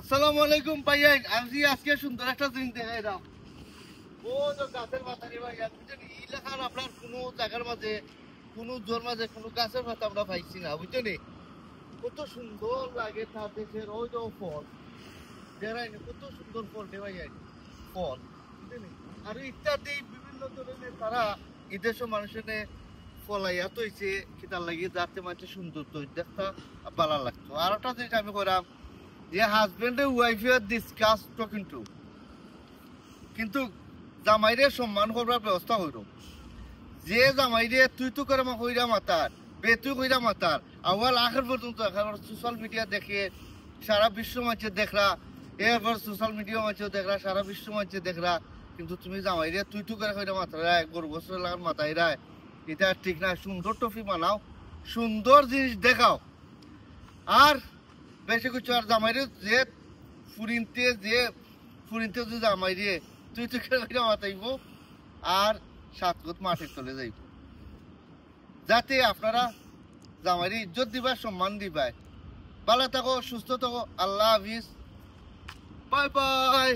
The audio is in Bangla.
আসসালামু আলাইকুম ভাইয়া, আমি আজকে সুন্দর একটা জিনিস দেখাই দাও। ও তো গাছের পাতা ভাইয়া, বুঝছেন এই লেখার আপনার কোনো জায়গার মাঝে কোনো জোর মাঝে কোনো গাছের পাতা আমরা পাইছি না, বুঝছেন কত সুন্দর লাগে তা দেশের ওই যে ফল দেখাই কত সুন্দর ফল দে ভাইয়া, ফল বুঝছেন। আর ইত্যাদি বিভিন্ন ধরনের তারা এদেশের মানুষের ফলাইয়া তৈছে খিতার লাগিয়ে যাতে মানুষের সুন্দর তৈরি দেখতে ভালো লাগতো। আর একটা জিনিস আমি করাম যে husband and wife discuss talking to, কিন্তু জামাইরে সম্মান করবার ব্যবস্থা হইল। যে জামাইরে তুই তো করে হইরা মাতার বে তুই কইরা মাতার আওয়াল আখের পর্যন্ত এখন সোশ্যাল মিডিয়া দেখে সারা বিশ্ব মানুষের দেখরা, এরপর সোশ্যাল মিডিয়া মানুষের দেখরা, সারা বিশ্ব মানুষের দেখরা, কিন্তু তুমি জামাইরে তুই তো করে কইরা মাতার গরু বছর লাগার মাথায় রায়, এটা ঠিক না। সুন্দর টফি বানাও, সুন্দর জিনিস দেখাও। আর বেশি কিছু আর জামাইরে যে ফুরিনতে যে জামাইরে তুই তো করে মাতাইব আর সাতগুত মাঠে চলে যাইব, যাতে আপনারা জামাইরে ইজ্জত দিবা, সম্মান দিবা। ভালো থাকো, সুস্থ থাকো, আল্লাহ হাফিজ, বাই বাই।